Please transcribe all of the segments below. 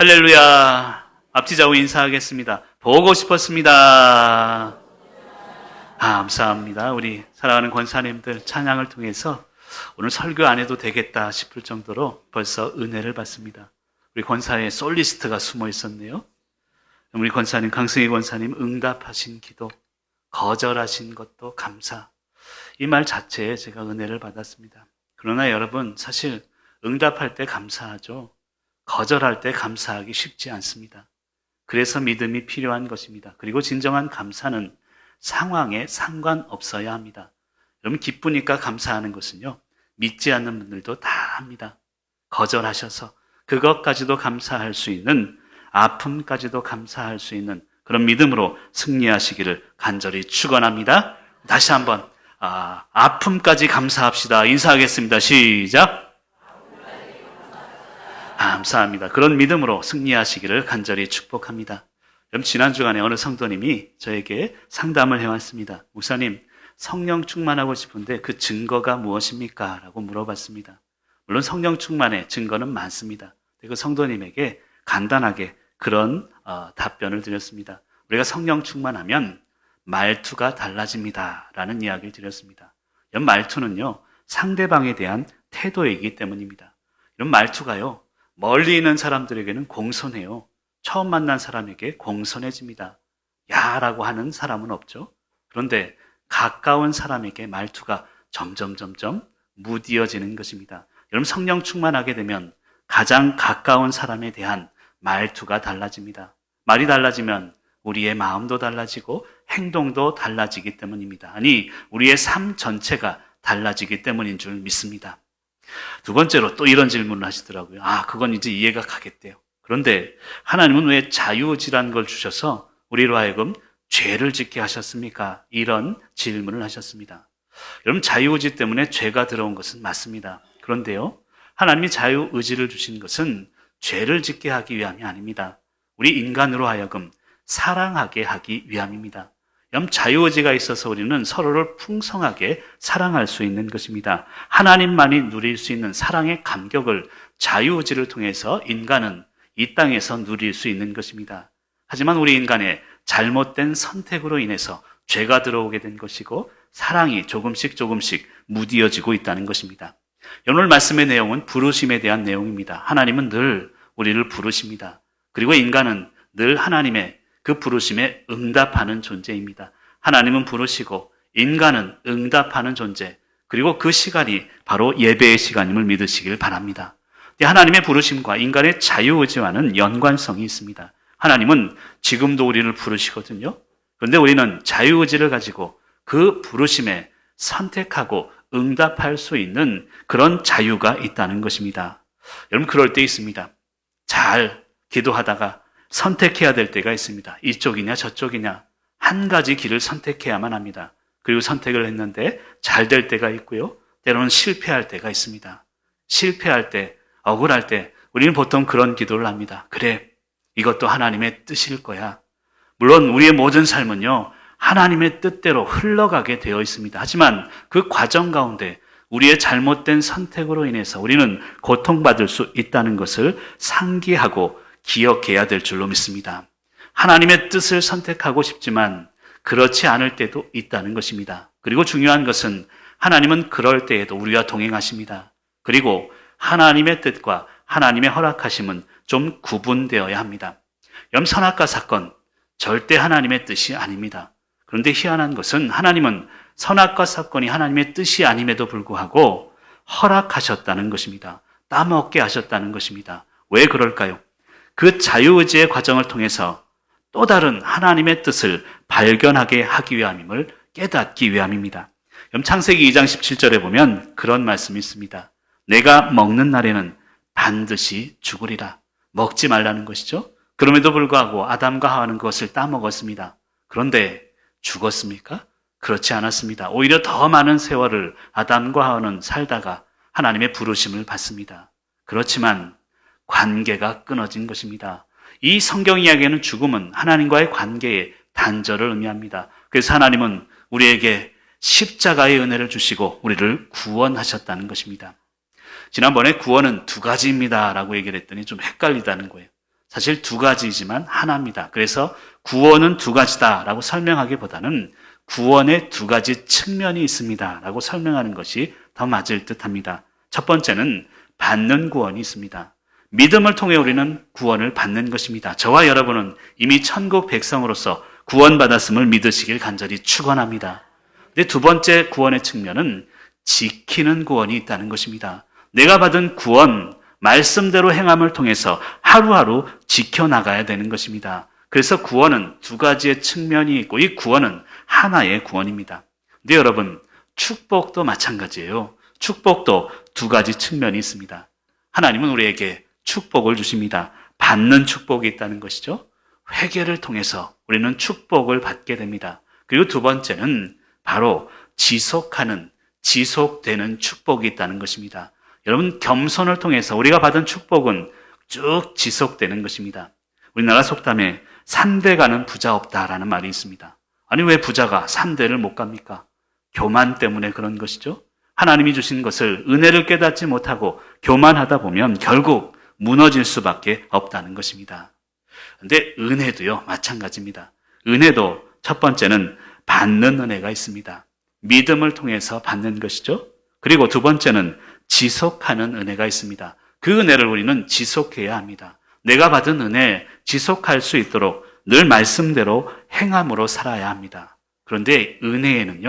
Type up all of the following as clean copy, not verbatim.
할렐루야. 앞뒤좌우 인사하겠습니다. 보고 싶었습니다. 감사합니다. 우리 사랑하는 권사님들 찬양을 통해서 오늘 설교 안 해도 되겠다 싶을 정도로 벌써 은혜를 받습니다. 우리 권사의 솔리스트가 숨어 있었네요. 우리 권사님, 강승희 권사님 응답하신 기도, 거절하신 것도 감사. 이 말 자체에 제가 은혜를 받았습니다. 그러나 여러분, 사실 응답할 때 감사하죠. 거절할 때 감사하기 쉽지 않습니다. 그래서 믿음이 필요한 것입니다. 그리고 진정한 감사는 상황에 상관없어야 합니다. 여러분, 기쁘니까 감사하는 것은요, 믿지 않는 분들도 다 합니다. 거절하셔서 그것까지도 감사할 수 있는, 아픔까지도 감사할 수 있는 그런 믿음으로 승리하시기를 간절히 축원합니다. 다시 한번 아픔까지 감사합시다. 인사하겠습니다. 시작. 감사합니다. 그런 믿음으로 승리하시기를 간절히 축복합니다. 여러분, 지난 주간에 어느 성도님이 저에게 상담을 해왔습니다. 목사님, 성령 충만하고 싶은데 그 증거가 무엇입니까? 라고 물어봤습니다. 물론 성령 충만의 증거는 많습니다. 그 성도님에게 간단하게 그런 답변을 드렸습니다. 우리가 성령 충만하면 말투가 달라집니다. 라는 이야기를 드렸습니다. 이런 말투는요, 상대방에 대한 태도이기 때문입니다. 이런 말투가요, 멀리 있는 사람들에게는 공손해요. 처음 만난 사람에게 공손해집니다. 야라고 하는 사람은 없죠. 그런데 가까운 사람에게 말투가 점점 무디어지는 것입니다. 여러분, 성령 충만하게 되면 가장 가까운 사람에 대한 말투가 달라집니다. 말이 달라지면 우리의 마음도 달라지고 행동도 달라지기 때문입니다. 아니, 우리의 삶 전체가 달라지기 때문인 줄 믿습니다. 두 번째로 또 이런 질문을 하시더라고요. 그건 이제 이해가 가겠대요. 그런데 하나님은 왜 자유의지라는 걸 주셔서 우리로 하여금 죄를 짓게 하셨습니까? 이런 질문을 하셨습니다. 여러분, 자유의지 때문에 죄가 들어온 것은 맞습니다. 그런데요, 하나님이 자유의지를 주신 것은 죄를 짓게 하기 위함이 아닙니다. 우리 인간으로 하여금 사랑하게 하기 위함입니다. 자유의지가 있어서 우리는 서로를 풍성하게 사랑할 수 있는 것입니다. 하나님만이 누릴 수 있는 사랑의 감격을 자유의지를 통해서 인간은 이 땅에서 누릴 수 있는 것입니다. 하지만 우리 인간의 잘못된 선택으로 인해서 죄가 들어오게 된 것이고 사랑이 조금씩 무디어지고 있다는 것입니다. 오늘 말씀의 내용은 부르심에 대한 내용입니다. 하나님은 늘 우리를 부르십니다. 그리고 인간은 늘 하나님의 그 부르심에 응답하는 존재입니다. 하나님은 부르시고 인간은 응답하는 존재, 그리고 그 시간이 바로 예배의 시간임을 믿으시길 바랍니다. 하나님의 부르심과 인간의 자유의지와는 연관성이 있습니다. 하나님은 지금도 우리를 부르시거든요. 그런데 우리는 자유의지를 가지고 그 부르심에 선택하고 응답할 수 있는 그런 자유가 있다는 것입니다. 여러분, 그럴 때 있습니다. 잘 기도하다가 선택해야 될 때가 있습니다. 이쪽이냐 저쪽이냐 한 가지 길을 선택해야만 합니다. 그리고 선택을 했는데 잘 될 때가 있고요. 때로는 실패할 때가 있습니다. 실패할 때, 억울할 때 우리는 보통 그런 기도를 합니다. 그래, 이것도 하나님의 뜻일 거야. 물론 우리의 모든 삶은요, 하나님의 뜻대로 흘러가게 되어 있습니다. 하지만 그 과정 가운데 우리의 잘못된 선택으로 인해서 우리는 고통받을 수 있다는 것을 상기하고 기억해야 될 줄로 믿습니다. 하나님의 뜻을 선택하고 싶지만 그렇지 않을 때도 있다는 것입니다. 그리고 중요한 것은 하나님은 그럴 때에도 우리와 동행하십니다. 그리고 하나님의 뜻과 하나님의 허락하심은 좀 구분되어야 합니다. 선악과 사건, 절대 하나님의 뜻이 아닙니다. 그런데 희한한 것은 하나님은 선악과 사건이 하나님의 뜻이 아님에도 불구하고 허락하셨다는 것입니다. 따먹게 하셨다는 것입니다. 왜 그럴까요? 그 자유의지의 과정을 통해서 또 다른 하나님의 뜻을 발견하게 하기 위함임을 깨닫기 위함입니다. 창세기 2장 17절에 보면 그런 말씀이 있습니다. 내가 먹는 날에는 반드시 죽으리라. 먹지 말라는 것이죠. 그럼에도 불구하고 아담과 하와는 그것을 따먹었습니다. 그런데 죽었습니까? 그렇지 않았습니다. 오히려 더 많은 세월을 아담과 하와는 살다가 하나님의 부르심을 받습니다. 그렇지만 관계가 끊어진 것입니다. 이 성경 이야기에는 죽음은 하나님과의 관계의 단절을 의미합니다. 그래서 하나님은 우리에게 십자가의 은혜를 주시고 우리를 구원하셨다는 것입니다. 지난번에 구원은 두 가지입니다 라고 얘기를 했더니 좀 헷갈리다는 거예요. 사실 두 가지이지만 하나입니다. 그래서 구원은 두 가지다라고 설명하기보다는 구원의 두 가지 측면이 있습니다라고 설명하는 것이 더 맞을 듯합니다. 첫 번째는 받는 구원이 있습니다. 믿음을 통해 우리는 구원을 받는 것입니다. 저와 여러분은 이미 천국 백성으로서 구원받았음을 믿으시길 간절히 축원합니다. 근데 두 번째 구원의 측면은 지키는 구원이 있다는 것입니다. 내가 받은 구원, 말씀대로 행함을 통해서 하루하루 지켜나가야 되는 것입니다. 그래서 구원은 두 가지의 측면이 있고 이 구원은 하나의 구원입니다. 근데 여러분, 축복도 마찬가지예요. 축복도 두 가지 측면이 있습니다. 하나님은 우리에게 축복을 주십니다. 받는 축복이 있다는 것이죠. 회개를 통해서 우리는 축복을 받게 됩니다. 그리고 두 번째는 바로 지속되는 축복이 있다는 것입니다. 여러분, 겸손을 통해서 우리가 받은 축복은 쭉 지속되는 것입니다. 우리나라 속담에 산대 가는 부자 없다라는 말이 있습니다. 아니, 왜 부자가 산대를 못 갑니까? 교만 때문에 그런 것이죠. 하나님이 주신 것을 은혜를 깨닫지 못하고 교만하다 보면 결국 무너질 수밖에 없다는 것입니다. 그런데 은혜도요, 마찬가지입니다. 은혜도 첫 번째는 받는 은혜가 있습니다. 믿음을 통해서 받는 것이죠. 그리고 두 번째는 지속하는 은혜가 있습니다. 그 은혜를 우리는 지속해야 합니다. 내가 받은 은혜 지속할 수 있도록 늘 말씀대로 행함으로 살아야 합니다. 그런데 은혜에는요,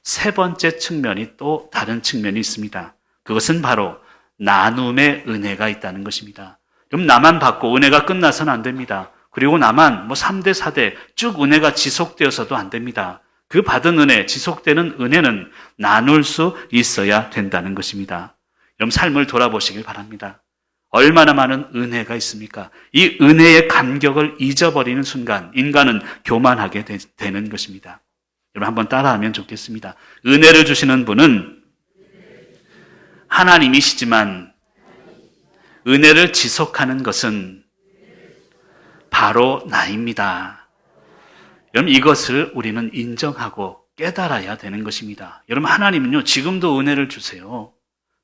세 번째 측면이 또 다른 측면이 있습니다. 그것은 바로 나눔의 은혜가 있다는 것입니다. 그럼 나만 받고 은혜가 끝나서는 안 됩니다. 그리고 나만 3대, 4대 쭉 은혜가 지속되어서도 안 됩니다. 그 받은 은혜, 지속되는 은혜는 나눌 수 있어야 된다는 것입니다. 여러분, 삶을 돌아보시길 바랍니다. 얼마나 많은 은혜가 있습니까? 이 은혜의 감격을 잊어버리는 순간 인간은 교만하게 되는 것입니다. 여러분, 한번 따라하면 좋겠습니다. 은혜를 주시는 분은 하나님이시지만 은혜를 지속하는 것은 바로 나입니다. 여러분, 이것을 우리는 인정하고 깨달아야 되는 것입니다. 여러분, 하나님은요, 지금도 은혜를 주세요.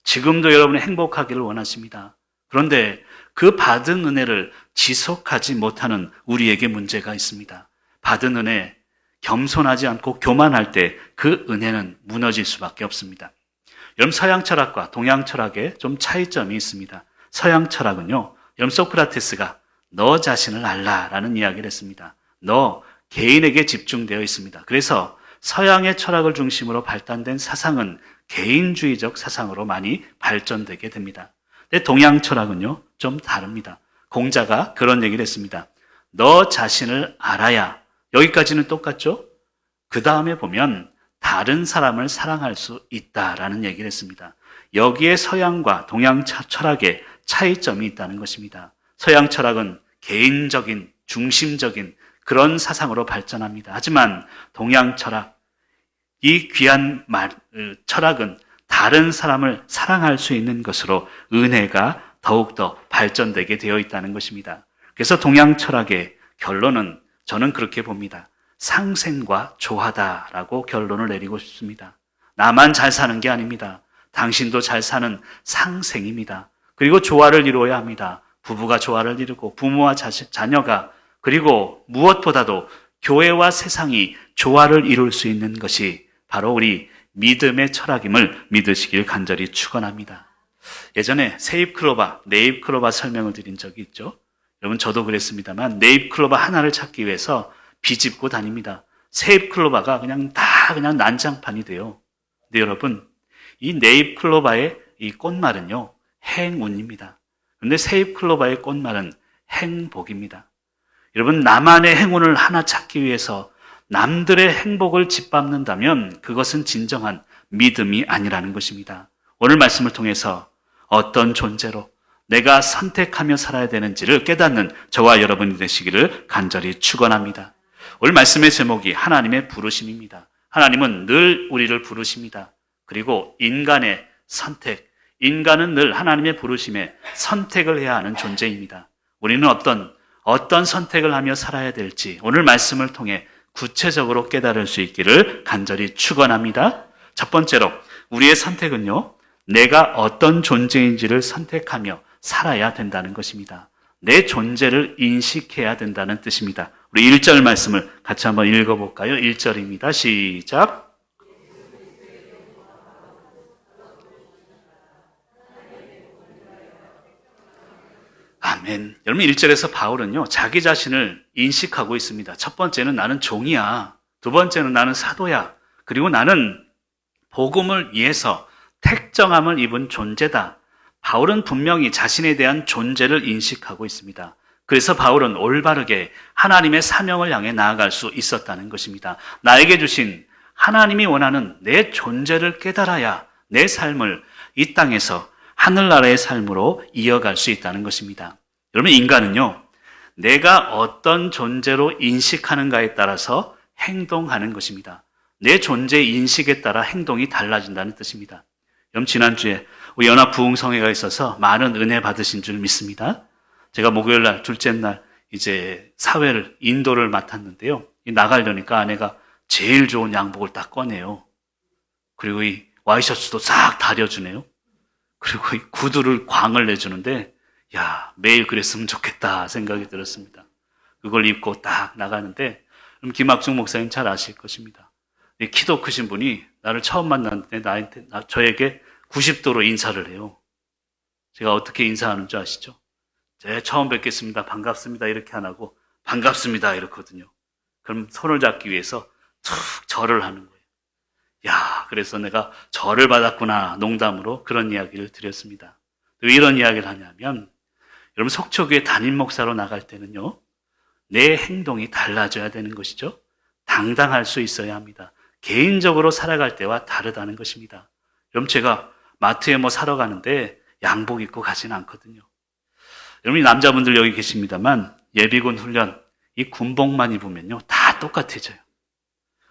지금도 여러분이 행복하기를 원하십니다. 그런데 그 받은 은혜를 지속하지 못하는 우리에게 문제가 있습니다. 받은 은혜, 겸손하지 않고 교만할 때 그 은혜는 무너질 수밖에 없습니다. 여러분, 서양 철학과 동양 철학에 좀 차이점이 있습니다. 서양 철학은요, 여러분, 소크라테스가 너 자신을 알라라는 이야기를 했습니다. 너 개인에게 집중되어 있습니다. 그래서 서양의 철학을 중심으로 발달된 사상은 개인주의적 사상으로 많이 발전되게 됩니다. 근데 동양 철학은요, 좀 다릅니다. 공자가 그런 얘기를 했습니다. 너 자신을 알아야, 여기까지는 똑같죠? 그 다음에 보면 다른 사람을 사랑할 수 있다라는 얘기를 했습니다. 여기에 서양과 동양 철학의 차이점이 있다는 것입니다. 서양 철학은 개인적인, 중심적인 그런 사상으로 발전합니다. 하지만 동양 철학, 이 귀한 철학은 다른 사람을 사랑할 수 있는 것으로 은혜가 더욱더 발전되게 되어 있다는 것입니다. 그래서 동양 철학의 결론은 저는 그렇게 봅니다. 상생과 조화다라고 결론을 내리고 싶습니다. 나만 잘 사는 게 아닙니다. 당신도 잘 사는 상생입니다. 그리고 조화를 이루어야 합니다. 부부가 조화를 이루고 부모와 자녀가, 그리고 무엇보다도 교회와 세상이 조화를 이룰 수 있는 것이 바로 우리 믿음의 철학임을 믿으시길 간절히 축원합니다. 예전에 세잎클로바, 네잎클로바 설명을 드린 적이 있죠. 여러분, 저도 그랬습니다만 네잎클로바 하나를 찾기 위해서 비집고 다닙니다. 세잎클로바가 그냥 난장판이 돼요. 근데 여러분, 이 네잎클로바의 이 꽃말은요, 행운입니다. 그런데 세잎클로바의 꽃말은 행복입니다. 여러분, 나만의 행운을 하나 찾기 위해서 남들의 행복을 짓밟는다면 그것은 진정한 믿음이 아니라는 것입니다. 오늘 말씀을 통해서 어떤 존재로 내가 선택하며 살아야 되는지를 깨닫는 저와 여러분이 되시기를 간절히 축원합니다. 오늘 말씀의 제목이 하나님의 부르심입니다. 하나님은 늘 우리를 부르십니다. 그리고 인간의 선택, 인간은 늘 하나님의 부르심에 선택을 해야 하는 존재입니다. 우리는 어떤 선택을 하며 살아야 될지 오늘 말씀을 통해 구체적으로 깨달을 수 있기를 간절히 축원합니다. 첫 번째로 우리의 선택은요, 내가 어떤 존재인지를 선택하며 살아야 된다는 것입니다. 내 존재를 인식해야 된다는 뜻입니다. 우리 1절 말씀을 같이 한번 읽어볼까요? 1절입니다. 시작. 아멘. 여러분 1절에서 바울은요, 자기 자신을 인식하고 있습니다. 첫 번째는 나는 종이야. 두 번째는 나는 사도야. 그리고 나는 복음을 위해서 택정함을 입은 존재다. 바울은 분명히 자신에 대한 존재를 인식하고 있습니다. 그래서 바울은 올바르게 하나님의 사명을 향해 나아갈 수 있었다는 것입니다. 나에게 주신 하나님이 원하는 내 존재를 깨달아야 내 삶을 이 땅에서 하늘나라의 삶으로 이어갈 수 있다는 것입니다. 여러분, 인간은요, 내가 어떤 존재로 인식하는가에 따라서 행동하는 것입니다. 내 존재 인식에 따라 행동이 달라진다는 뜻입니다. 여러분, 지난주에 우리 연합 부흥성회가 있어서 많은 은혜 받으신 줄 믿습니다. 제가 목요일 날, 둘째 날 이제 사회를, 인도를 맡았는데요. 나가려니까 아내가 제일 좋은 양복을 딱 꺼내요. 그리고 이 와이셔츠도 싹 다려주네요. 그리고 이 구두를 광을 내주는데, 야, 매일 그랬으면 좋겠다 생각이 들었습니다. 그걸 입고 딱 나가는데, 그럼 김학중 목사님 잘 아실 것입니다. 키도 크신 분이 나를 처음 만났는데 저에게 90도로 인사를 해요. 제가 어떻게 인사하는 줄 아시죠? 처음 뵙겠습니다. 반갑습니다. 이렇게 안 하고 반갑습니다. 이렇거든요. 그럼 손을 잡기 위해서 툭 절을 하는 거예요. 야, 그래서 내가 절을 받았구나, 농담으로 그런 이야기를 드렸습니다. 왜 이런 이야기를 하냐면, 여러분 속초교회 담임 목사로 나갈 때는요, 내 행동이 달라져야 되는 것이죠. 당당할 수 있어야 합니다. 개인적으로 살아갈 때와 다르다는 것입니다. 여러분, 제가 마트에 뭐 사러 가는데 양복 입고 가지는 않거든요. 여러분, 남자분들 여기 계십니다만 예비군 훈련, 이 군복만 입으면요, 다 똑같아져요.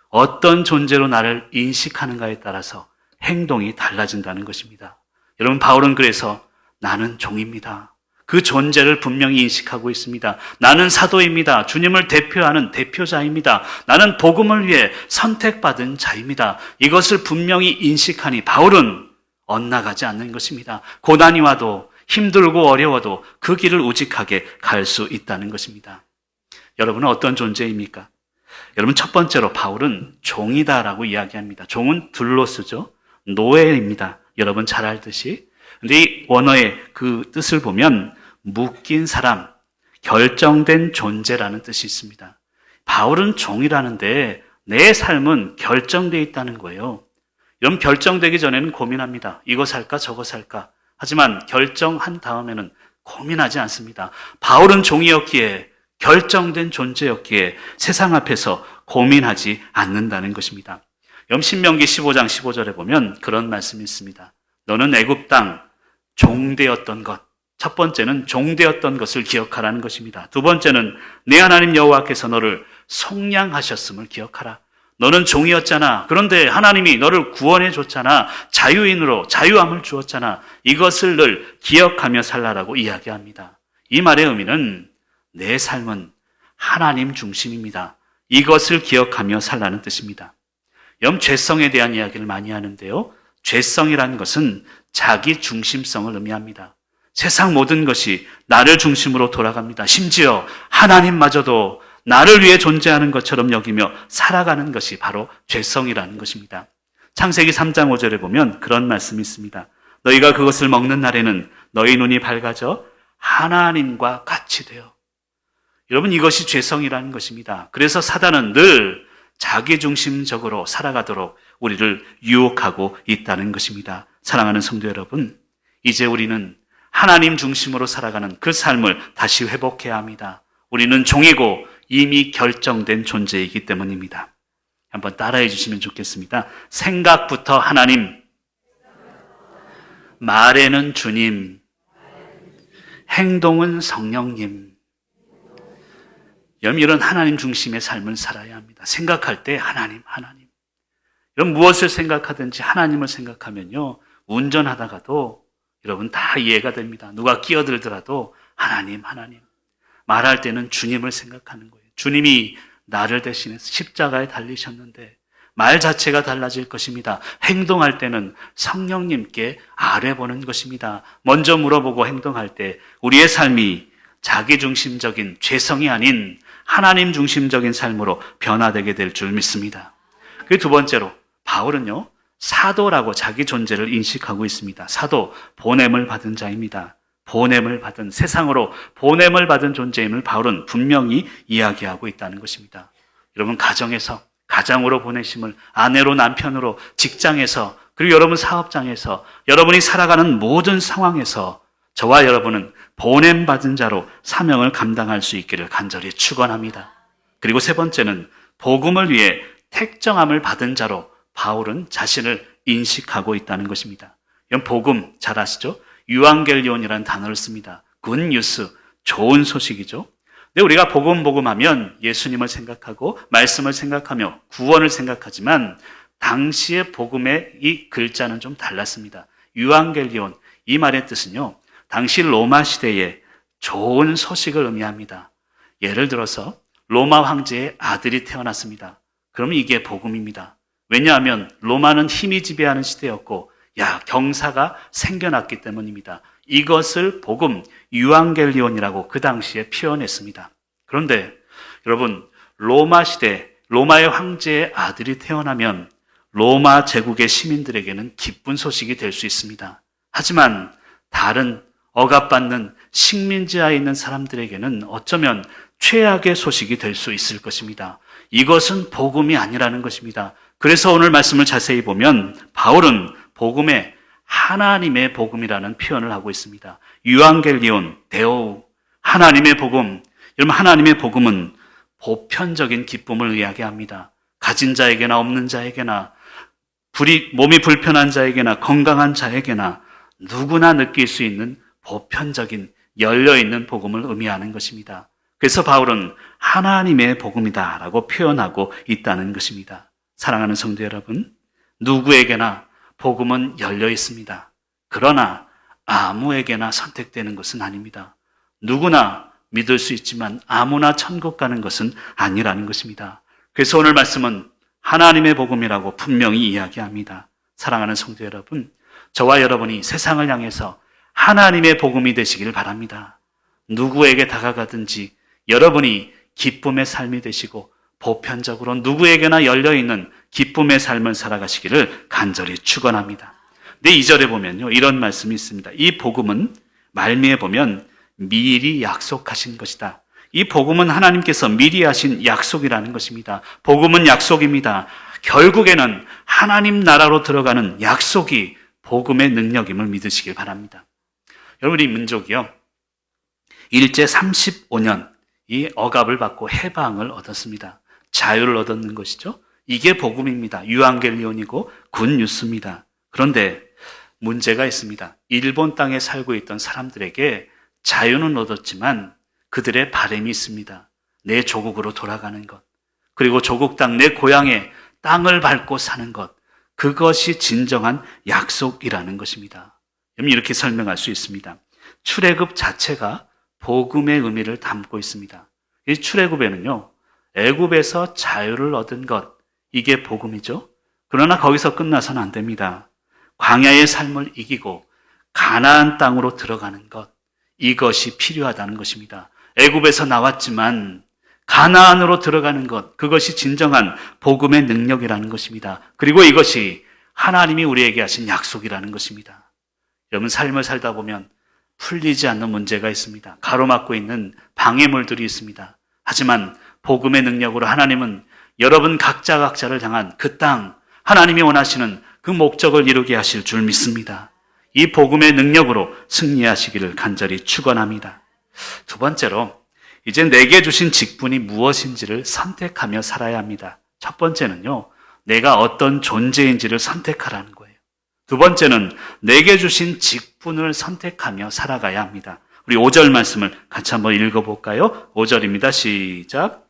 어떤 존재로 나를 인식하는가에 따라서 행동이 달라진다는 것입니다. 여러분, 바울은 그래서 나는 종입니다. 그 존재를 분명히 인식하고 있습니다. 나는 사도입니다. 주님을 대표하는 대표자입니다. 나는 복음을 위해 선택받은 자입니다. 이것을 분명히 인식하니 바울은 엇나가지 않는 것입니다. 고난이 와도 힘들고 어려워도 그 길을 우직하게 갈 수 있다는 것입니다. 여러분은 어떤 존재입니까? 여러분, 첫 번째로 바울은 종이다라고 이야기합니다. 종은 둘로스죠. 노예입니다. 여러분 잘 알듯이. 근데 이 원어의 그 뜻을 보면 묶인 사람, 결정된 존재라는 뜻이 있습니다. 바울은 종이라는데 내 삶은 결정되어 있다는 거예요. 여러분, 결정되기 전에는 고민합니다. 이거 살까 저거 살까. 하지만 결정한 다음에는 고민하지 않습니다. 바울은 종이었기에, 결정된 존재였기에 세상 앞에서 고민하지 않는다는 것입니다. 여러분, 신명기 15장 15절에 보면 그런 말씀이 있습니다. 너는 애굽 땅 종되었던 것, 첫 번째는 종되었던 것을 기억하라는 것입니다. 두 번째는 내 하나님 여호와께서 너를 속량하셨음을 기억하라. 너는 종이었잖아. 그런데 하나님이 너를 구원해 줬잖아. 자유인으로 자유함을 주었잖아. 이것을 늘 기억하며 살라라고 이야기합니다. 이 말의 의미는 내 삶은 하나님 중심입니다. 이것을 기억하며 살라는 뜻입니다. 여러분, 죄성에 대한 이야기를 많이 하는데요. 죄성이라는 것은 자기 중심성을 의미합니다. 세상 모든 것이 나를 중심으로 돌아갑니다. 심지어 하나님마저도 나를 위해 존재하는 것처럼 여기며 살아가는 것이 바로 죄성이라는 것입니다. 창세기 3장 5절에 보면 그런 말씀이 있습니다. 너희가 그것을 먹는 날에는 너희 눈이 밝아져 하나님과 같이 되어. 여러분, 이것이 죄성이라는 것입니다. 그래서 사단은 늘 자기중심적으로 살아가도록 우리를 유혹하고 있다는 것입니다. 사랑하는 성도 여러분, 이제 우리는 하나님 중심으로 살아가는 그 삶을 다시 회복해야 합니다. 우리는 종이고 이미 결정된 존재이기 때문입니다. 한번 따라해 주시면 좋겠습니다. 생각부터 하나님, 말에는 주님, 행동은 성령님. 여러분, 이런 하나님 중심의 삶을 살아야 합니다. 생각할 때 하나님, 하나님. 여러분, 무엇을 생각하든지 하나님을 생각하면요, 운전하다가도 여러분 다 이해가 됩니다. 누가 끼어들더라도 하나님, 하나님. 말할 때는 주님을 생각하는 거예요. 주님이 나를 대신해서 십자가에 달리셨는데 말 자체가 달라질 것입니다. 행동할 때는 성령님께 아뢰보는 것입니다. 먼저 물어보고 행동할 때 우리의 삶이 자기중심적인 죄성이 아닌 하나님 중심적인 삶으로 변화되게 될 줄 믿습니다. 그 두 번째로 바울은요, 사도라고 자기 존재를 인식하고 있습니다. 사도, 보냄을 받은 자입니다. 보냄을 받은, 세상으로 보냄을 받은 존재임을 바울은 분명히 이야기하고 있다는 것입니다. 여러분, 가정에서, 가장으로 보내심을, 아내로, 남편으로, 직장에서, 그리고 여러분 사업장에서, 여러분이 살아가는 모든 상황에서 저와 여러분은 보냄받은 자로 사명을 감당할 수 있기를 간절히 축원합니다. 그리고 세 번째는 복음을 위해 택정함을 받은 자로 바울은 자신을 인식하고 있다는 것입니다. 이런 복음 잘 아시죠? 유앙겔리온이라는 단어를 씁니다. 굿뉴스, 좋은 소식이죠. 근데 우리가 복음하면 예수님을 생각하고 말씀을 생각하며 구원을 생각하지만 당시의 복음의 이 글자는 좀 달랐습니다. 유앙겔리온, 이 말의 뜻은요, 당시 로마 시대에 좋은 소식을 의미합니다. 예를 들어서 로마 황제의 아들이 태어났습니다. 그러면 이게 복음입니다. 왜냐하면 로마는 힘이 지배하는 시대였고 경사가 생겨났기 때문입니다. 이것을 복음, 유앙겔리온이라고 그 당시에 표현했습니다. 그런데 여러분, 로마 시대, 로마의 황제의 아들이 태어나면 로마 제국의 시민들에게는 기쁜 소식이 될 수 있습니다. 하지만 다른 억압받는 식민지하에 있는 사람들에게는 어쩌면 최악의 소식이 될 수 있을 것입니다. 이것은 복음이 아니라는 것입니다. 그래서 오늘 말씀을 자세히 보면 바울은 복음에 하나님의 복음이라는 표현을 하고 있습니다. 유앙겔리온, 데오, 하나님의 복음. 여러분, 하나님의 복음은 보편적인 기쁨을 이야기합니다. 가진 자에게나 없는 자에게나, 몸이 불편한 자에게나 건강한 자에게나 누구나 느낄 수 있는 보편적인 열려있는 복음을 의미하는 것입니다. 그래서 바울은 하나님의 복음이다라고 표현하고 있다는 것입니다. 사랑하는 성도 여러분, 누구에게나 복음은 열려 있습니다. 그러나 아무에게나 선택되는 것은 아닙니다. 누구나 믿을 수 있지만 아무나 천국 가는 것은 아니라는 것입니다. 그래서 오늘 말씀은 하나님의 복음이라고 분명히 이야기합니다. 사랑하는 성도 여러분, 저와 여러분이 세상을 향해서 하나님의 복음이 되시기를 바랍니다. 누구에게 다가가든지 여러분이 기쁨의 삶이 되시고 보편적으로 누구에게나 열려있는 기쁨의 삶을 살아가시기를 간절히 축원합니다. 근데 2절에 보면요, 이런 말씀이 있습니다. 이 복음은 말미에 보면 미리 약속하신 것이다. 이 복음은 하나님께서 미리 하신 약속이라는 것입니다. 복음은 약속입니다. 결국에는 하나님 나라로 들어가는 약속이 복음의 능력임을 믿으시길 바랍니다. 여러분, 이 민족이요, 일제 35년 이 억압을 받고 해방을 얻었습니다. 자유를 얻었는 것이죠. 이게 복음입니다. 유앙겔리온이고 굿뉴스입니다. 그런데 문제가 있습니다. 일본 땅에 살고 있던 사람들에게 자유는 얻었지만 그들의 바람이 있습니다. 내 조국으로 돌아가는 것, 그리고 조국 땅, 내 고향의 땅을 밟고 사는 것, 그것이 진정한 약속이라는 것입니다. 이렇게 설명할 수 있습니다. 출애굽 자체가 복음의 의미를 담고 있습니다. 이 출애굽에는요, 애굽에서 자유를 얻은 것, 이게 복음이죠. 그러나 거기서 끝나서는 안 됩니다. 광야의 삶을 이기고 가나안 땅으로 들어가는 것, 이것이 필요하다는 것입니다. 애굽에서 나왔지만 가나안으로 들어가는 것, 그것이 진정한 복음의 능력이라는 것입니다. 그리고 이것이 하나님이 우리에게 하신 약속이라는 것입니다. 여러분, 삶을 살다 보면 풀리지 않는 문제가 있습니다. 가로막고 있는 방해물들이 있습니다. 하지만 복음의 능력으로 하나님은 여러분 각자를 향한 그 땅, 하나님이 원하시는 그 목적을 이루게 하실 줄 믿습니다. 이 복음의 능력으로 승리하시기를 간절히 축원합니다. 두 번째로, 이제 내게 주신 직분이 무엇인지를 선택하며 살아야 합니다. 첫 번째는요, 내가 어떤 존재인지를 선택하라는 거예요. 두 번째는 내게 주신 직분을 선택하며 살아가야 합니다. 우리 5절 말씀을 같이 한번 읽어볼까요? 5절입니다. 시작.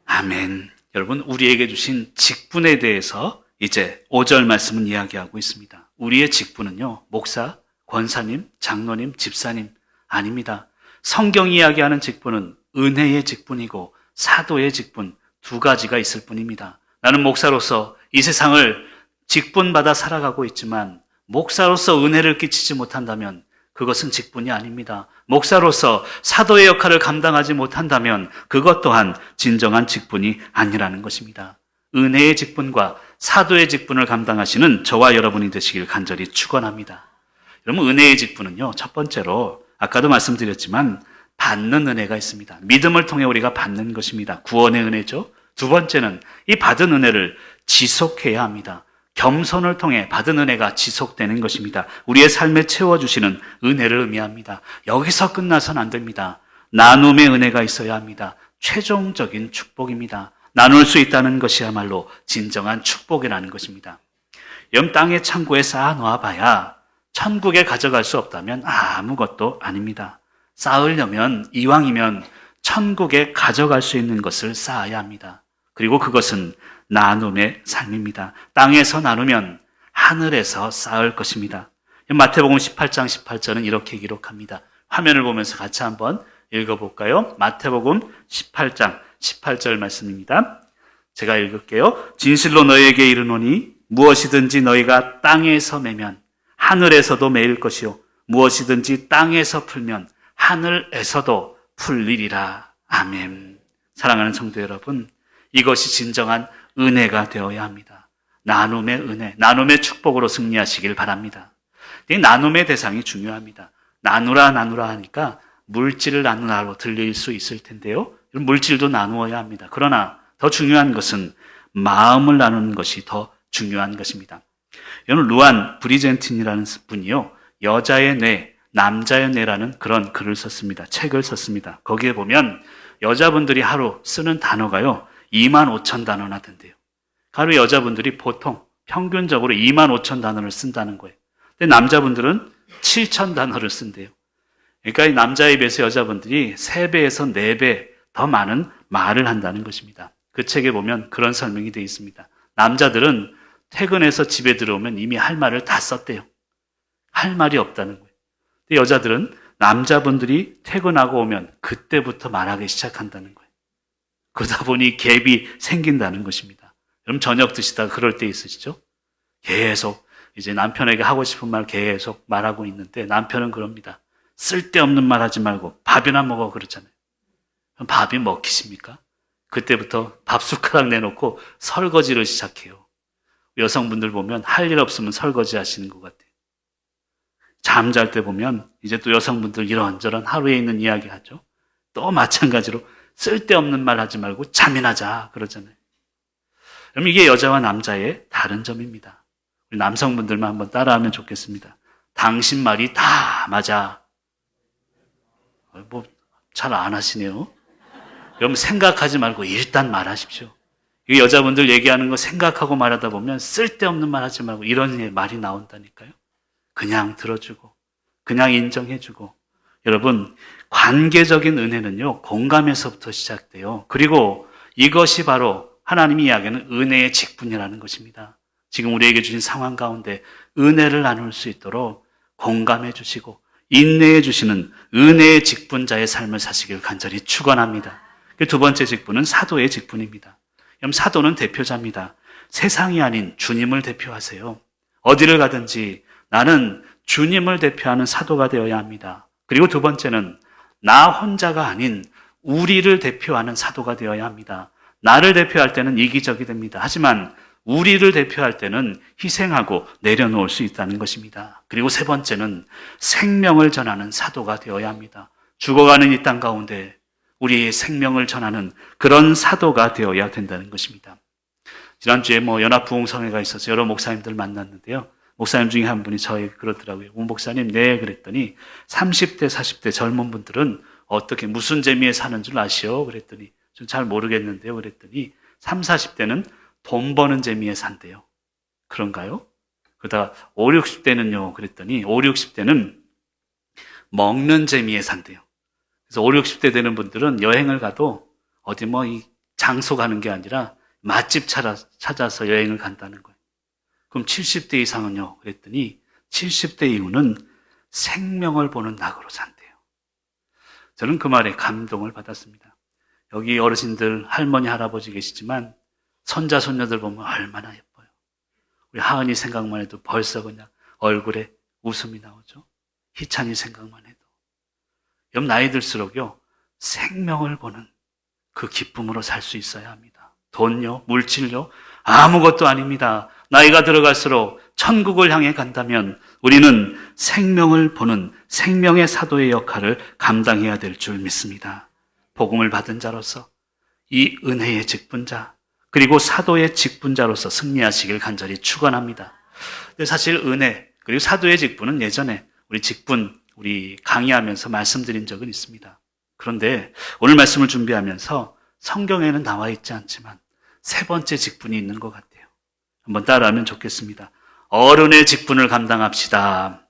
아멘. 여러분, 우리에게 주신 직분에 대해서 이제 5절 말씀은 이야기하고 있습니다. 우리의 직분은요, 목사, 권사님, 장로님, 집사님 아닙니다. 성경이 이야기하는 직분은 은혜의 직분이고 사도의 직분, 두 가지가 있을 뿐입니다. 나는 목사로서 이 세상을 직분받아 살아가고 있지만 목사로서 은혜를 끼치지 못한다면 그것은 직분이 아닙니다. 목사로서 사도의 역할을 감당하지 못한다면 그것 또한 진정한 직분이 아니라는 것입니다. 은혜의 직분과 사도의 직분을 감당하시는 저와 여러분이 되시길 간절히 축원합니다. 여러분, 은혜의 직분은요, 첫 번째로 아까도 말씀드렸지만 받는 은혜가 있습니다. 믿음을 통해 우리가 받는 것입니다. 구원의 은혜죠. 두 번째는 이 받은 은혜를 지속해야 합니다. 겸손을 통해 받은 은혜가 지속되는 것입니다. 우리의 삶에 채워주시는 은혜를 의미합니다. 여기서 끝나선 안 됩니다. 나눔의 은혜가 있어야 합니다. 최종적인 축복입니다. 나눌 수 있다는 것이야말로 진정한 축복이라는 것입니다. 땅의 창고에 쌓아 놓아봐야 천국에 가져갈 수 없다면 아무것도 아닙니다. 쌓으려면 이왕이면 천국에 가져갈 수 있는 것을 쌓아야 합니다. 그리고 그것은 나눔의 삶입니다. 땅에서 나누면 하늘에서 쌓을 것입니다. 마태복음 18장 18절은 이렇게 기록합니다. 화면을 보면서 같이 한번 읽어볼까요? 마태복음 18장 18절 말씀입니다. 제가 읽을게요. 진실로 너희에게 이르노니 무엇이든지 너희가 땅에서 매면 하늘에서도 매일 것이요 무엇이든지 땅에서 풀면 하늘에서도 풀리리라. 아멘. 사랑하는 성도 여러분, 이것이 진정한 은혜가 되어야 합니다. 나눔의 은혜, 나눔의 축복으로 승리하시길 바랍니다. 이 나눔의 대상이 중요합니다. 나누라 하니까 물질을 나누라로 들릴 수 있을 텐데요. 물질도 나누어야 합니다. 그러나 더 중요한 것은 마음을 나누는 것이 더 중요한 것입니다. 여러분, 루안 브리젠틴이라는 분이요, 여자의 뇌, 남자의 뇌라는 그런 글을 썼습니다. 책을 썼습니다. 거기에 보면 여자분들이 하루 쓰는 단어가요 25,000단어나 된대요. 하루 여자분들이 보통 평균적으로 25,000단어를 쓴다는 거예요. 근데 남자분들은 7,000단어를 쓴대요. 그러니까 이 남자에 비해서 여자분들이 3배에서 4배 더 많은 말을 한다는 것입니다. 그 책에 보면 그런 설명이 되어 있습니다. 남자들은 퇴근해서 집에 들어오면 이미 할 말을 다 썼대요. 할 말이 없다는 거예요. 근데 여자들은 남자분들이 퇴근하고 오면 그때부터 말하기 시작한다는 거예요. 그러다 보니 갭이 생긴다는 것입니다. 여러분, 저녁 드시다가 그럴 때 있으시죠? 계속 이제 남편에게 하고 싶은 말 계속 말하고 있는데 남편은 그럽니다. 쓸데없는 말 하지 말고 밥이나 먹어 그러잖아요. 그럼 밥이 먹히십니까? 그때부터 밥 숟가락 내놓고 설거지를 시작해요. 여성분들 보면 할 일 없으면 설거지 하시는 것 같아요. 잠잘 때 보면 이제 또 여성분들 이런저런 하루에 있는 이야기 하죠. 또 마찬가지로 쓸데없는 말 하지 말고 잠이나 자 그러잖아요. 그럼 이게 여자와 남자의 다른 점입니다. 우리 남성분들만 한번 따라하면 좋겠습니다. 당신 말이 다 맞아. 잘 안 하시네요. 여러분, 생각하지 말고 일단 말하십시오. 이 여자분들 얘기하는 거 생각하고 말하다 보면 쓸데없는 말 하지 말고 이런 말이 나온다니까요. 그냥 들어주고 그냥 인정해주고. 여러분, 관계적인 은혜는요 공감에서부터 시작돼요. 그리고 이것이 바로 하나님이 이야기하는 은혜의 직분이라는 것입니다. 지금 우리에게 주신 상황 가운데 은혜를 나눌 수 있도록 공감해 주시고 인내해 주시는 은혜의 직분자의 삶을 사시길 간절히 축원합니다. 두 번째 직분은 사도의 직분입니다. 사도는 대표자입니다. 세상이 아닌 주님을 대표하세요. 어디를 가든지 나는 주님을 대표하는 사도가 되어야 합니다. 그리고 두 번째는 나 혼자가 아닌 우리를 대표하는 사도가 되어야 합니다. 나를 대표할 때는 이기적이 됩니다. 하지만 우리를 대표할 때는 희생하고 내려놓을 수 있다는 것입니다. 그리고 세 번째는 생명을 전하는 사도가 되어야 합니다. 죽어가는 이 땅 가운데 우리의 생명을 전하는 그런 사도가 되어야 된다는 것입니다. 지난주에 연합부흥성회가 있어서 여러 목사님들 만났는데요. 목사님 중에 한 분이 저에게 그러더라고요. 문 목사님, 네, 그랬더니 30대, 40대 젊은 분들은 어떻게 무슨 재미에 사는 줄 아시오? 그랬더니 좀 잘 모르겠는데요. 그랬더니 30, 40대는 돈 버는 재미에 산대요. 그런가요? 그러다가 5, 60대는요. 그랬더니 5, 60대는 먹는 재미에 산대요. 그래서 5, 60대 되는 분들은 여행을 가도 어디 이 장소 가는 게 아니라 맛집 찾아서 여행을 간다는 거예요. 그럼 70대 이상은요? 그랬더니 70대 이후는 생명을 보는 낙으로 산대요. 저는 그 말에 감동을 받았습니다. 여기 어르신들, 할머니, 할아버지 계시지만 손자, 손녀들 보면 얼마나 예뻐요. 우리 하은이 생각만 해도 벌써 그냥 얼굴에 웃음이 나오죠. 희찬이 생각만 해도. 여러분, 나이 들수록요, 생명을 보는 그 기쁨으로 살 수 있어야 합니다. 돈요, 물질요, 아무것도 아닙니다. 나이가 들어갈수록 천국을 향해 간다면 우리는 생명을 보는 생명의 사도의 역할을 감당해야 될 줄 믿습니다. 복음을 받은 자로서 이 은혜의 직분자, 그리고 사도의 직분자로서 승리하시길 간절히 축원합니다. 근데 사실 은혜, 그리고 사도의 직분은 예전에 우리 강의하면서 말씀드린 적은 있습니다. 그런데 오늘 말씀을 준비하면서 성경에는 나와 있지 않지만 세 번째 직분이 있는 것 같아요. 한번 따라하면 좋겠습니다. 어른의 직분을 감당합시다.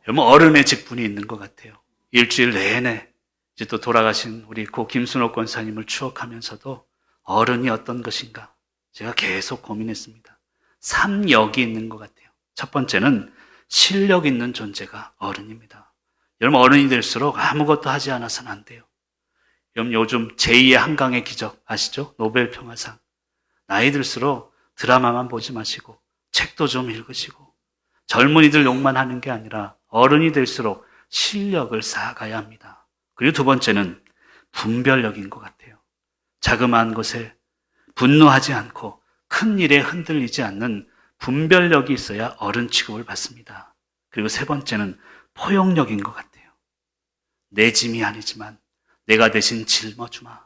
여러분, 어른의 직분이 있는 것 같아요. 일주일 내내 이제 또 돌아가신 우리 고 김순옥 권사님을 추억하면서도 어른이 어떤 것인가 제가 계속 고민했습니다. 3역이 있는 것 같아요. 첫 번째는 실력 있는 존재가 어른입니다. 여러분, 어른이 될수록 아무것도 하지 않아서는 안 돼요. 여러분, 요즘 제2의 한강의 기적 아시죠? 노벨 평화상. 나이 들수록 드라마만 보지 마시고 책도 좀 읽으시고 젊은이들 욕만 하는 게 아니라 어른이 될수록 실력을 쌓아가야 합니다. 그리고 두 번째는 분별력인 것 같아요. 자그마한 것에 분노하지 않고 큰 일에 흔들리지 않는 분별력이 있어야 어른 취급을 받습니다. 그리고 세 번째는 포용력인 것 같아요. 내 짐이 아니지만 내가 대신 짊어주마.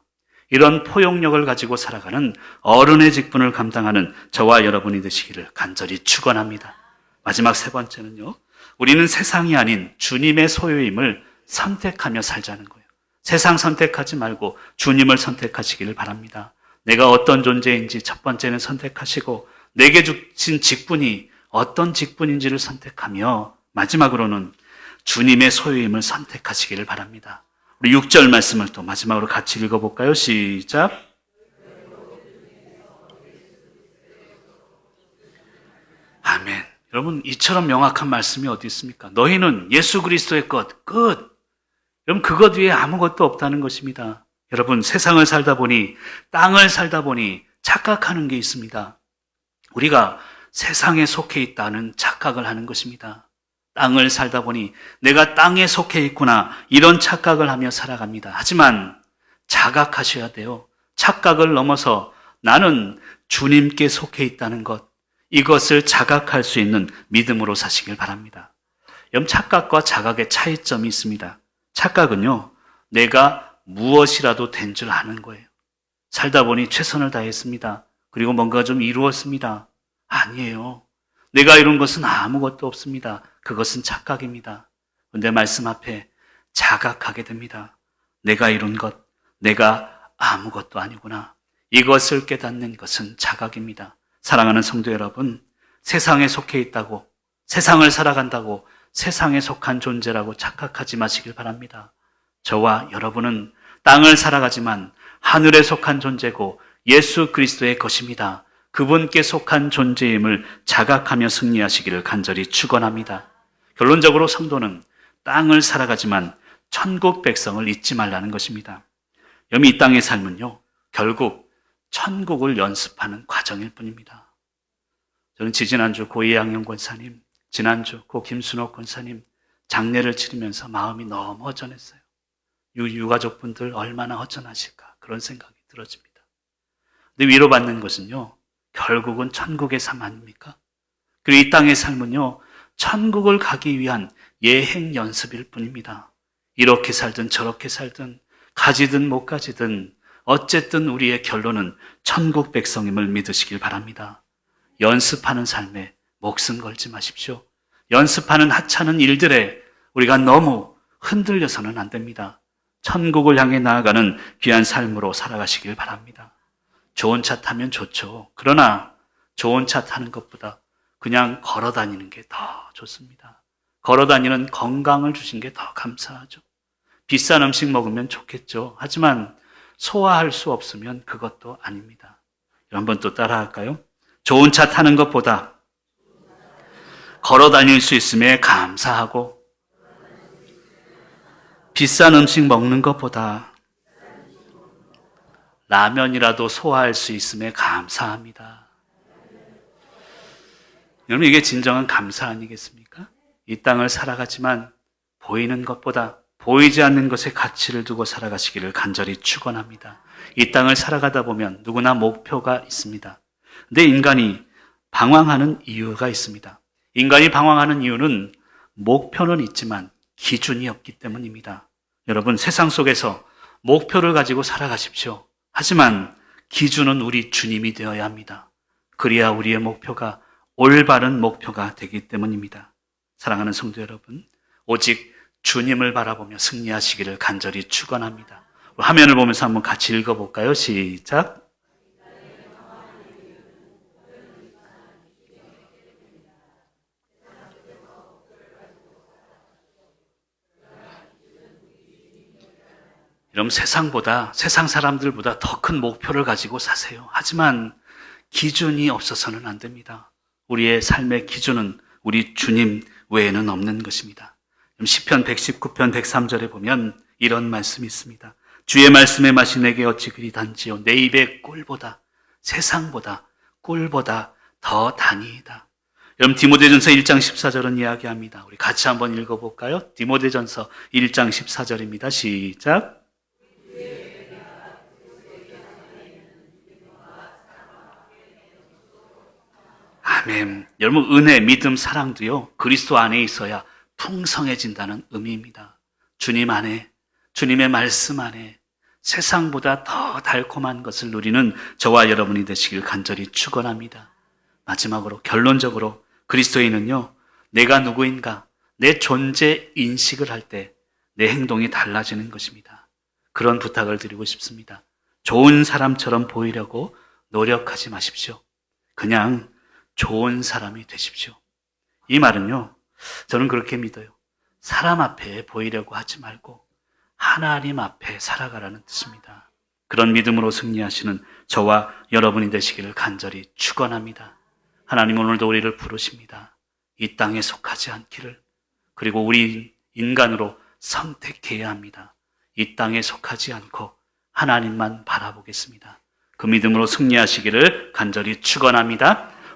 이런 포용력을 가지고 살아가는 어른의 직분을 감당하는 저와 여러분이 되시기를 간절히 축원합니다. 마지막 세 번째는요, 우리는 세상이 아닌 주님의 소유임을 선택하며 살자는 거예요. 세상 선택하지 말고 주님을 선택하시기를 바랍니다. 내가 어떤 존재인지 첫 번째는 선택하시고 내게 주신 직분이 어떤 직분인지를 선택하며 마지막으로는 주님의 소유임을 선택하시기를 바랍니다. 우리 6절 말씀을 또 마지막으로 같이 읽어볼까요? 시작. 아멘. 여러분, 이처럼 명확한 말씀이 어디 있습니까? 너희는 예수 그리스도의 것, 끝. 여러분, 그것 외에 아무것도 없다는 것입니다. 여러분, 세상을 살다 보니, 땅을 살다 보니 착각하는 게 있습니다. 우리가 세상에 속해 있다는 착각을 하는 것입니다. 땅을 살다 보니 내가 땅에 속해 있구나, 이런 착각을 하며 살아갑니다. 하지만 자각하셔야 돼요. 착각을 넘어서 나는 주님께 속해 있다는 것, 이것을 자각할 수 있는 믿음으로 사시길 바랍니다. 여러분, 착각과 자각의 차이점이 있습니다. 착각은요, 내가 무엇이라도 된 줄 아는 거예요. 살다 보니 최선을 다했습니다. 그리고 뭔가 좀 이루었습니다. 아니에요. 내가 이룬 것은 아무것도 없습니다. 그것은 착각입니다. 그런데 말씀 앞에 자각하게 됩니다. 내가 이룬 것, 내가 아무것도 아니구나. 이것을 깨닫는 것은 자각입니다. 사랑하는 성도 여러분, 세상에 속해 있다고, 세상을 살아간다고 세상에 속한 존재라고 착각하지 마시길 바랍니다. 저와 여러분은 땅을 살아가지만 하늘에 속한 존재고 예수 그리스도의 것입니다. 그분께 속한 존재임을 자각하며 승리하시기를 간절히 축원합니다. 결론적으로 성도는 땅을 살아가지만 천국 백성을 잊지 말라는 것입니다. 여러분, 이 땅의 삶은요, 결국 천국을 연습하는 과정일 뿐입니다. 저는 지지난주 고 이양영 권사님, 지난주 고 김순옥 권사님 장례를 치르면서 마음이 너무 허전했어요. 유가족분들 얼마나 허전하실까, 그런 생각이 들어집니다. 근데 위로받는 것은요, 결국은 천국의 삶 아닙니까? 그리고 이 땅의 삶은요, 천국을 가기 위한 예행 연습일 뿐입니다. 이렇게 살든 저렇게 살든 가지든 못 가지든 어쨌든 우리의 결론은 천국 백성임을 믿으시길 바랍니다. 연습하는 삶에 목숨 걸지 마십시오. 연습하는 하찮은 일들에 우리가 너무 흔들려서는 안 됩니다. 천국을 향해 나아가는 귀한 삶으로 살아가시길 바랍니다. 좋은 차 타면 좋죠. 그러나 좋은 차 타는 것보다 그냥 걸어 다니는 게 더 좋습니다. 걸어 다니는 건강을 주신 게 더 감사하죠. 비싼 음식 먹으면 좋겠죠. 하지만 소화할 수 없으면 그것도 아닙니다. 한번 또 따라 할까요? 좋은 차 타는 것보다 걸어 다닐 수 있음에 감사하고, 비싼 음식 먹는 것보다 라면이라도 소화할 수 있음에 감사합니다. 여러분, 이게 진정한 감사 아니겠습니까? 이 땅을 살아가지만 보이는 것보다 보이지 않는 것에 가치를 두고 살아가시기를 간절히 축원합니다. 이 땅을 살아가다 보면 누구나 목표가 있습니다. 근데 인간이 방황하는 이유가 있습니다. 인간이 방황하는 이유는 목표는 있지만 기준이 없기 때문입니다. 여러분, 세상 속에서 목표를 가지고 살아가십시오. 하지만 기준은 우리 주님이 되어야 합니다. 그래야 우리의 목표가 올바른 목표가 되기 때문입니다. 사랑하는 성도 여러분, 오직 주님을 바라보며 승리하시기를 간절히 축원합니다. 화면을 보면서 한번 같이 읽어볼까요? 시작. 여러분, 세상 사람들보다 더 큰 목표를 가지고 사세요. 하지만 기준이 없어서는 안 됩니다. 우리의 삶의 기준은 우리 주님 외에는 없는 것입니다. 시편 119편 103절에 보면 이런 말씀이 있습니다. 주의 말씀의 맛이 내게 어찌 그리 단지요. 내 입의 꿀보다, 세상보다, 꿀보다 더 다니이다. 여러분, 디모데전서 1장 14절은 이야기합니다. 우리 같이 한번 읽어볼까요? 디모데전서 1장 14절입니다. 시작. 아멘. 여러분, 은혜, 믿음, 사랑도요, 그리스도 안에 있어야 풍성해진다는 의미입니다. 주님 안에, 주님의 말씀 안에 세상보다 더 달콤한 것을 누리는 저와 여러분이 되시길 간절히 축원합니다. 마지막으로, 결론적으로 그리스도인은요, 내가 누구인가, 내 존재 인식을 할 때 내 행동이 달라지는 것입니다. 그런 부탁을 드리고 싶습니다. 좋은 사람처럼 보이려고 노력하지 마십시오. 그냥 좋은 사람이 되십시오. 이 말은요, 저는 그렇게 믿어요. 사람 앞에 보이려고 하지 말고 하나님 앞에 살아가라는 뜻입니다. 그런 믿음으로 승리하시는 저와 여러분이 되시기를 간절히 축원합니다. 하나님, 오늘도 우리를 부르십니다. 이 땅에 속하지 않기를, 그리고 우리 인간으로 선택해야 합니다. 이 땅에 속하지 않고 하나님만 바라보겠습니다. 그 믿음으로 승리하시기를 간절히 축원합니다.